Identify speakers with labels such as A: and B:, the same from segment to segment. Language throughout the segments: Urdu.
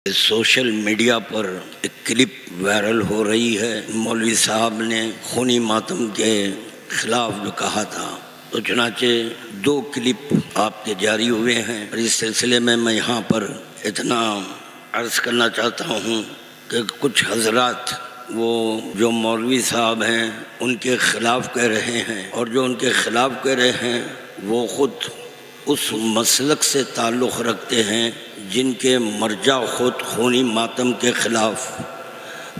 A: سوشل میڈیا پر ایک کلپ وائرل ہو رہی ہے۔ مولوی صاحب نے خونی ماتم کے خلاف جو کہا تھا، تو چنانچہ دو کلپ آپ کے جاری ہوئے ہیں، اور اس سلسلے میں یہاں پر اتنا عرض کرنا چاہتا ہوں کہ کچھ حضرات وہ جو مولوی صاحب ہیں ان کے خلاف کہہ رہے ہیں، اور جو ان کے خلاف کہہ رہے ہیں وہ خود اس مسلک سے تعلق رکھتے ہیں جن کے مرجع خود خونی ماتم کے خلاف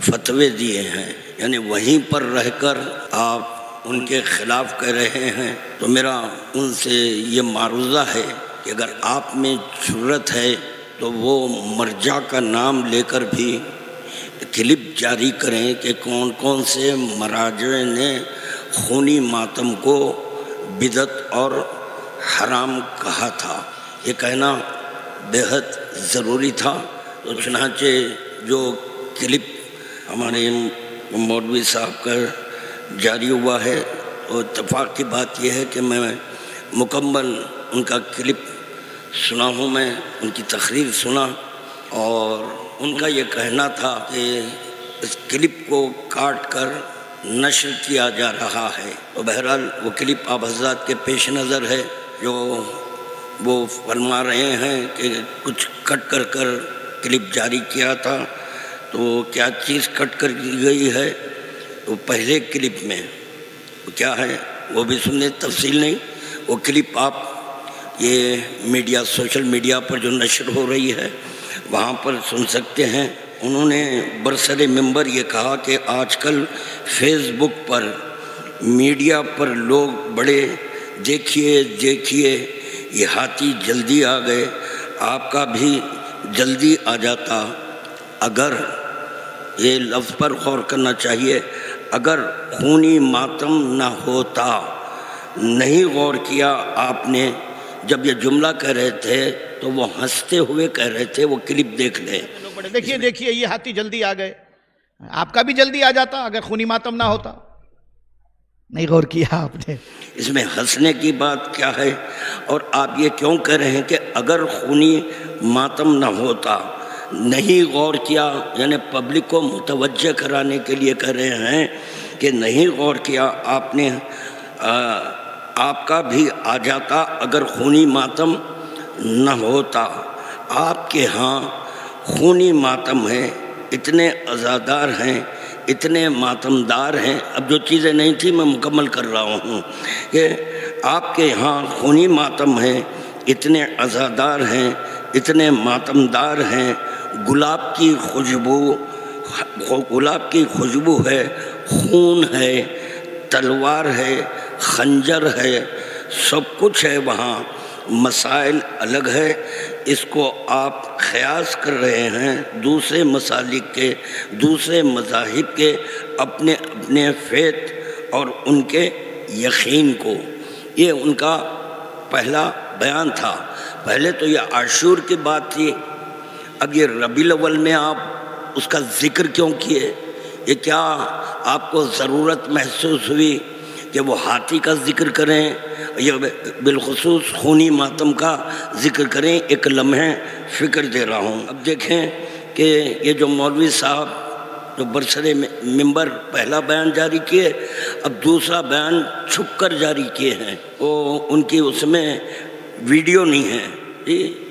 A: فتوے دیے ہیں، یعنی وہیں پر رہ کر آپ ان کے خلاف کہہ رہے ہیں۔ تو میرا ان سے یہ معروضہ ہے کہ اگر آپ میں جرأت ہے تو وہ مرجع کا نام لے کر بھی کلپ جاری کریں کہ کون کون سے مراجع نے خونی ماتم کو بدعت اور حرام کہا تھا۔ یہ کہنا بے حد ضروری تھا۔ تو چنانچہ جو کلپ ہمارے مولوی صاحب کا جاری ہوا ہے، تو اتفاق کی بات یہ ہے کہ میں مکمل ان کا کلپ سنا ہوں، میں ان کی تقریر سنا، اور ان کا یہ کہنا تھا کہ اس کلپ کو کاٹ کر نشر کیا جا رہا ہے۔ تو بہرحال وہ کلپ آپ حضرات کے پیش نظر ہے، جو وہ فرما رہے ہیں کہ کچھ کٹ کر کلپ جاری کیا تھا۔ تو کیا چیز کٹ کر کی گئی ہے، تو پہلے کلپ میں کیا ہے وہ بھی سننے، تفصیل نہیں، وہ کلپ آپ یہ میڈیا سوشل میڈیا پر جو نشر ہو رہی ہے وہاں پر سن سکتے ہیں۔ انہوں نے برسر ممبر یہ کہا کہ آج کل فیس بک پر میڈیا پر لوگ بڑے دیکھیے یہ ہاتھی جلدی آ گئے، آپ کا بھی جلدی آ جاتا۔ اگر یہ لفظ پر غور کرنا چاہیے، اگر خونی ماتم نہ ہوتا، نہیں غور کیا آپ نے، جب یہ جملہ کہہ رہے تھے تو وہ ہنستے ہوئے کہہ رہے تھے، وہ کلپ دیکھ لیں۔
B: دیکھیے یہ ہاتھی جلدی آ گئے، آپ کا بھی جلدی آ جاتا اگر خونی ماتم نہ ہوتا۔ نہیں غور کیا آپ نے،
A: اس میں ہنسنے کی بات کیا ہے؟ اور آپ یہ کیوں کہہ رہے ہیں کہ اگر خونی ماتم نہ ہوتا؟ نہیں غور کیا، یعنی پبلک کو متوجہ کرانے کے لیے کہہ رہے ہیں کہ نہیں غور کیا آپ نے، آپ کا بھی آ جاتا اگر خونی ماتم نہ ہوتا۔ آپ کے ہاں خونی ماتم ہے، اتنے عزادار ہیں، اتنے ماتمدار ہیں۔ اب جو چیزیں نہیں تھیں میں مکمل کر رہا ہوں کہ آپ کے ہاں خونی ماتم ہے، اتنے عزادار ہیں، اتنے ماتمدار ہیں، گلاب کی خوشبو ہے، خون ہے، تلوار ہے، خنجر ہے، سب کچھ ہے وہاں، مسائل الگ ہے۔ اس کو آپ قیاس کر رہے ہیں دوسرے مسالک کے، دوسرے مذاہب کے، اپنے فیت اور ان کے یقین کو۔ یہ ان کا پہلا بیان تھا۔ پہلے تو یہ عاشور کی بات تھی، اب یہ ربیع الاول میں آپ اس کا ذکر کیوں کیے؟ یہ کیا آپ کو ضرورت محسوس ہوئی کہ وہ ہاتھی کا ذکر کریں یا بالخصوص خونی ماتم کا ذکر کریں؟ ایک لمحے فکر دے رہا ہوں۔ اب دیکھیں کہ یہ جو مولوی صاحب جو برسر ممبر پہلا بیان جاری کیے، اب دوسرا بیان چھپ کر جاری کیے ہیں، وہ ان کی اس میں ویڈیو نہیں ہے،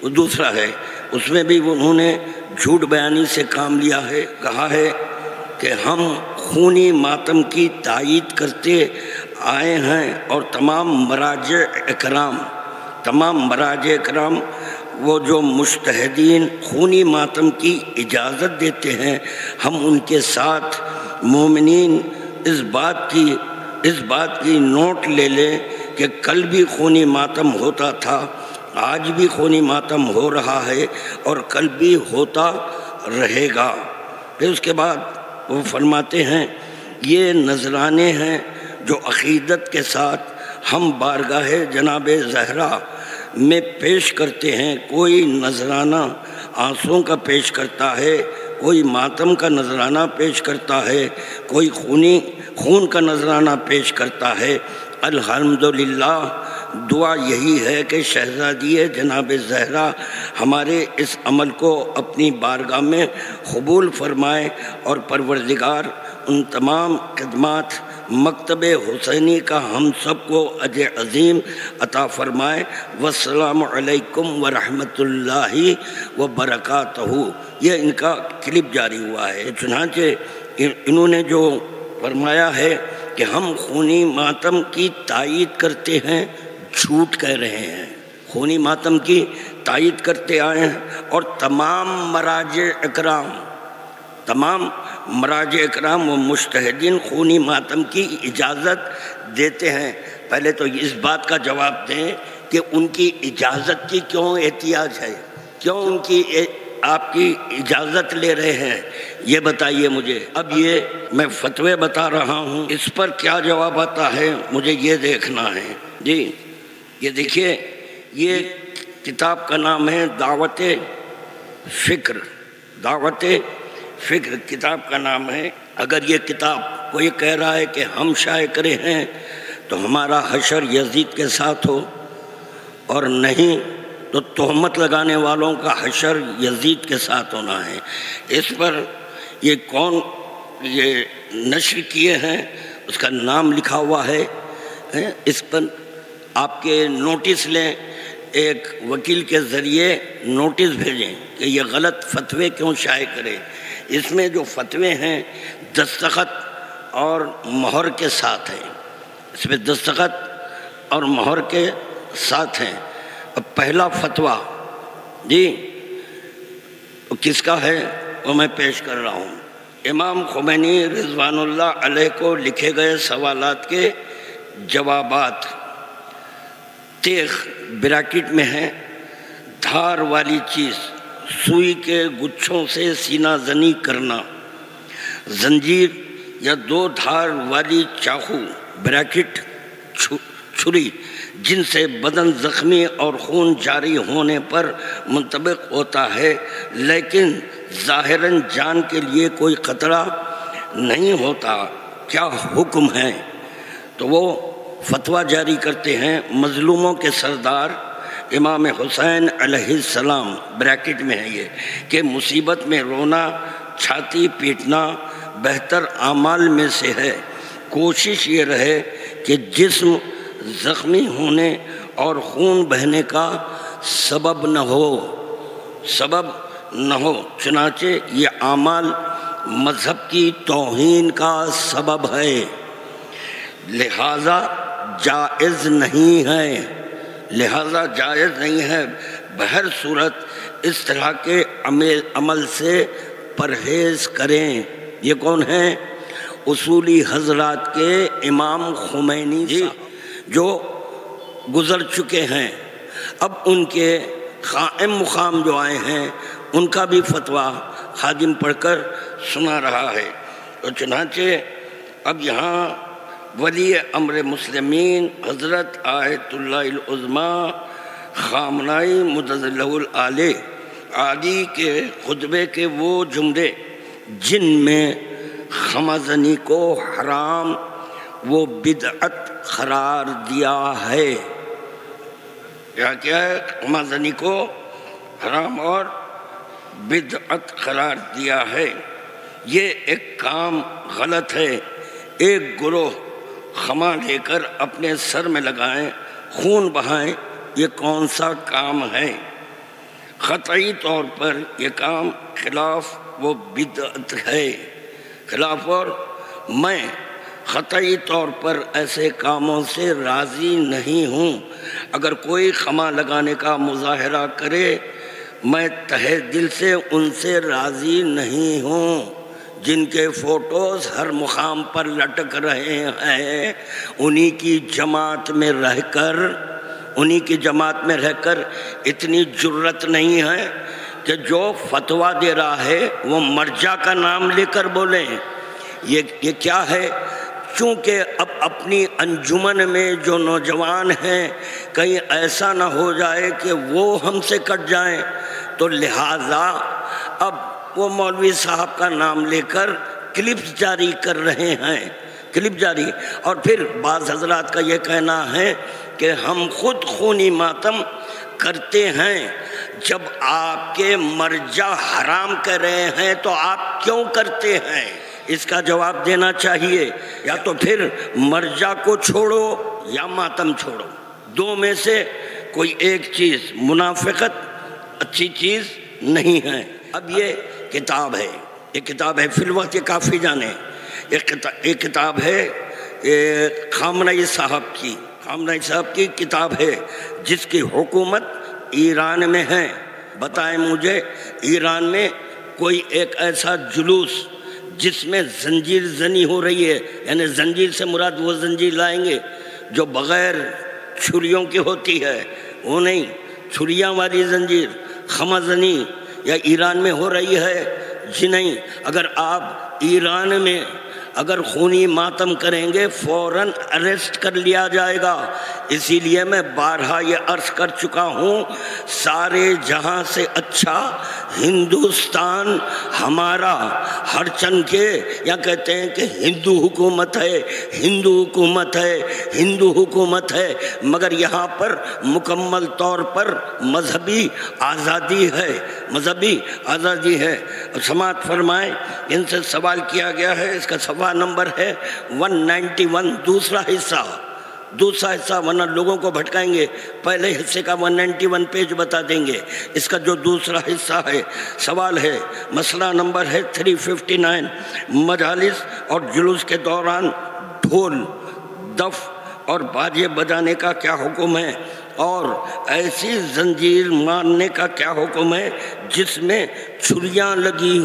A: وہ دوسرا ہے، اس میں بھی انہوں نے جھوٹ بیانی سے کام لیا ہے۔ کہا ہے کہ ہم خونی ماتم کی تائید کرتے آئے ہیں، اور تمام مراجع اکرام وہ جو مجتہدین خونی ماتم کی اجازت دیتے ہیں، ہم ان کے ساتھ مومنین اس بات کی نوٹ لے لیں کہ کل بھی خونی ماتم ہوتا تھا، آج بھی خونی ماتم ہو رہا ہے، اور کل بھی ہوتا رہے گا۔ پھر اس کے بعد وہ فرماتے ہیں یہ نذرانے ہیں جو عقیدت کے ساتھ ہم بارگاہ جناب زہرا میں پیش کرتے ہیں۔ کوئی نذرانہ آنسوں کا پیش کرتا ہے، کوئی ماتم کا نذرانہ پیش کرتا ہے، کوئی خون کا نذرانہ پیش کرتا ہے۔ الحمدللہ دعا یہی ہے کہ شہزادی جناب زہرا ہمارے اس عمل کو اپنی بارگاہ میں قبول فرمائے اور پروردگار ان تمام خدمات مکتب حسینی کا ہم سب کو اجر عظیم عطا فرمائے۔ والسلام علیکم ورحمۃ اللہ وبرکاتہ۔ یہ ان کا کلپ جاری ہوا ہے۔ چنانچہ انہوں نے جو فرمایا ہے کہ ہم خونی ماتم کی تائید کرتے ہیں، جھوٹ کہہ رہے ہیں۔ خونی ماتم کی تائید کرتے آئے ہیں اور تمام مراجع اکرام و مجتہدین خونی ماتم کی اجازت دیتے ہیں۔ پہلے تو اس بات کا جواب دیں کہ ان کی اجازت کی کیوں احتیاج ہے، کیوں ان کی آپ کی اجازت لے رہے ہیں، یہ بتائیے مجھے۔ اب یہ میں فتوے بتا رہا ہوں، اس پر کیا جواب آتا ہے مجھے یہ دیکھنا ہے۔ جی یہ دیکھیے، یہ کتاب کا نام ہے دعوت فکر۔ دعوت فکر کتاب کا نام ہے۔ اگر یہ کتاب کوئی کہہ رہا ہے کہ ہم شائع کرے ہیں تو ہمارا حشر یزید کے ساتھ ہو، اور نہیں تو تہمت لگانے والوں کا حشر یزید کے ساتھ ہونا ہے۔ اس پر یہ کون یہ نشر کیے ہیں اس کا نام لکھا ہوا ہے۔ اس پر آپ کے نوٹس لیں، ایک وکیل کے ذریعے نوٹس بھیجیں کہ یہ غلط فتوے کیوں شائع کرے۔ اس میں جو فتوے ہیں دستخط اور مہر کے ساتھ ہیں، اس میں دستخط اور مہر کے ساتھ ہیں۔ اب پہلا فتویٰ جی کس کا ہے وہ میں پیش کر رہا ہوں۔ امام خمینی رضوان اللہ علیہ کو لکھے گئے سوالات کے جوابات، تیغ بریکٹ میں ہے، دھار والی چیز، سوئی کے گچھوں سے سینہ زنی کرنا، زنجیر یا دو دھار والی چاقو بریکٹ چھری جن سے بدن زخمی اور خون جاری ہونے پر منطبق ہوتا ہے لیکن ظاہراً جان کے لیے کوئی خطرہ نہیں ہوتا، کیا حکم ہے؟ تو وہ فتویٰ جاری کرتے ہیں مظلوموں کے سردار امام حسین علیہ السلام، بریکٹ میں ہے یہ، کہ مصیبت میں رونا، چھاتی پیٹنا بہتر اعمال میں سے ہے۔ کوشش یہ رہے کہ جسم زخمی ہونے اور خون بہنے کا سبب نہ ہو، چنانچہ یہ اعمال مذہب کی توہین کا سبب ہے، لہذا جائز نہیں ہے۔ بہر صورت اس طرح کے عمل سے پرہیز کریں۔ یہ کون ہیں؟ اصولی حضرات کے امام خمینی جی جو گزر چکے ہیں۔ اب ان کے قائم مقام جو آئے ہیں ان کا بھی فتویٰ خادم پڑھ کر سنا رہا ہے۔ تو چنانچہ اب یہاں ولی امر مسلمین حضرت آیت اللہ العظمیٰ خامنائی مجدد العالی عالی کے خطبے کے وہ جملے جن میں خمازنی کو حرام وہ بدعت قرار دیا ہے، کیا ہے؟ خمازنی کو حرام اور بدعت قرار دیا ہے۔ یہ ایک کام غلط ہے۔ ایک گروہ خما لے کر اپنے سر میں لگائیں، خون بہائیں، یہ کون سا کام ہے؟ قطعی طور پر یہ کام خلاف وہ بدعت ہے، خلاف، اور میں قطعی طور پر ایسے کاموں سے راضی نہیں ہوں۔ اگر کوئی خما لگانے کا مظاہرہ کرے میں تہہ دل سے ان سے راضی نہیں ہوں۔ جن کے فوٹوز ہر مقام پر لٹک رہے ہیں انہی کی جماعت میں رہ کر اتنی جرت نہیں ہے کہ جو فتویٰ دے رہا ہے وہ مرجع کا نام لے کر بولیں۔ یہ کیا ہے؟ چونکہ اب اپنی انجمن میں جو نوجوان ہیں کہیں ایسا نہ ہو جائے کہ وہ ہم سے کٹ جائیں، تو لہٰذا اب وہ مولوی صاحب کا نام لے کر کلپس جاری کر رہے ہیں کلپ جاری. اور پھر بعض حضرات کا یہ کہنا ہے کہ ہم خود خونی ماتم کرتے ہیں. جب آپ کے مرجع حرام کر رہے ہیں تو آپ کیوں کرتے ہیں؟ اس کا جواب دینا چاہیے. یا تو پھر مرجع کو چھوڑو یا ماتم چھوڑو، دو میں سے کوئی ایک چیز. منافقت اچھی چیز نہیں ہے. اب یہ کتاب ہے، یہ کتاب ہے فی الوقت یہ کافی جانے. ایک کتاب ہے خامنئی صاحب کی، خامنئی صاحب کی کتاب ہے جس کی حکومت ایران میں ہے. بتائیں مجھے ایران میں کوئی ایک ایسا جلوس جس میں زنجیر زنی ہو رہی ہے، یعنی زنجیر سے مراد وہ زنجیر لائیں گے جو بغیر چھریوں کی ہوتی ہے، وہ نہیں، چھریاں والی زنجیر خمہ زنی یا ایران میں ہو رہی ہے جی نہیں. اگر آپ ایران میں اگر خونی ماتم کریں گے فوراً اریسٹ کر لیا جائے گا. اسی لیے میں بارہا یہ عرض کر چکا ہوں، سارے جہاں سے اچھا ہندوستان ہمارا. ہر چند کے یا کہتے ہیں کہ ہندو حکومت ہے، ہندو حکومت ہے، ہندو حکومت ہے، مگر یہاں پر مکمل طور پر مذہبی آزادی ہے، مذہبی آزادی ہے. سماعت فرمائیں، ان سے سوال کیا گیا ہے، اس کا صفحہ نمبر ہے 191، دوسرا حصہ، ورنہ لوگوں کو بھٹکائیں گے. پہلے حصے کا 191 پیج بتا دیں گے. اس کا جو دوسرا حصہ ہے سوال ہے، مسئلہ نمبر ہے 359. مجالس اور جلوس کے دوران ڈھول، دف اور باجے بجانے کا کیا حکم ہے، اور ایسی زنجیر مارنے کا کیا حکم ہے جس میں چھریاں لگی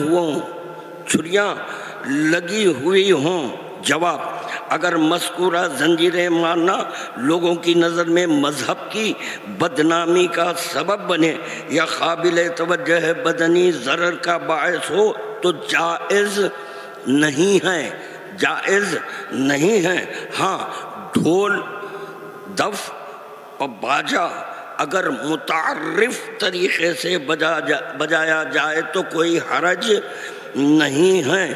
A: ہوئی ہوں؟ جواب: اگر مذکورہ زنجیریں مارنا لوگوں کی نظر میں مذہب کی بدنامی کا سبب بنے یا قابل توجہ بدنی ضرر کا باعث ہو تو جائز نہیں ہے. ہاں، ڈھول، دف اور باجا اگر متعارف طریقے سے بجایا جائے تو کوئی حرج نہیں ہے.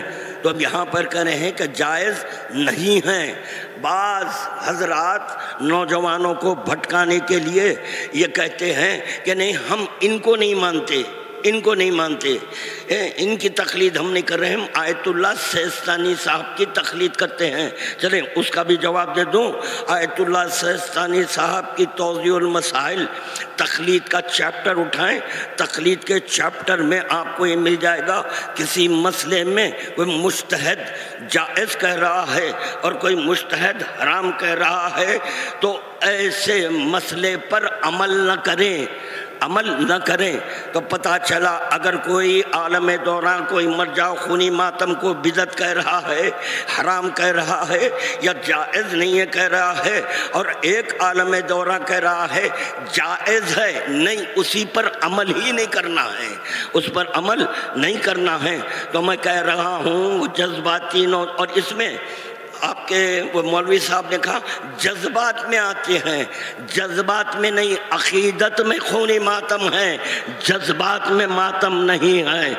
A: تو اب یہاں پر کہہ رہے ہیں کہ جائز نہیں ہے. بعض حضرات نوجوانوں کو بھٹکانے کے لیے یہ کہتے ہیں کہ نہیں، ہم ان کو نہیں مانتے. ان کی تقلید ہم نہیں کر رہے، ہم آیت اللہ سیستانی صاحب کی تقلید کرتے ہیں. چلیں اس کا بھی جواب دے دوں. آیت اللہ سیستانی صاحب کی توضیح المسائل تقلید کا چیپٹر اٹھائیں، تقلید کے چیپٹر میں آپ کو یہ مل جائے گا. کسی مسئلے میں کوئی مجتہد جائز کہہ رہا ہے اور کوئی مجتہد حرام کہہ رہا ہے تو ایسے مسئلے پر عمل نہ کریں. تو پتہ چلا اگر کوئی عالم دوران کوئی مرجع خونی ماتم کو بدعت کہہ رہا ہے، حرام کہہ رہا ہے یا جائز نہیں ہے کہہ رہا ہے، اور ایک عالم دوران کہہ رہا ہے جائز ہے، نہیں، اسی پر عمل ہی نہیں کرنا ہے، اس پر عمل نہیں کرنا ہے. تو میں کہہ رہا ہوں جذباتی اور اس میں آپ کے وہ مولوی صاحب نے کہا جذبات میں آتے ہیں، جذبات میں نہیں، عقیدت میں خونی ماتم ہے، جذبات میں ماتم نہیں ہے.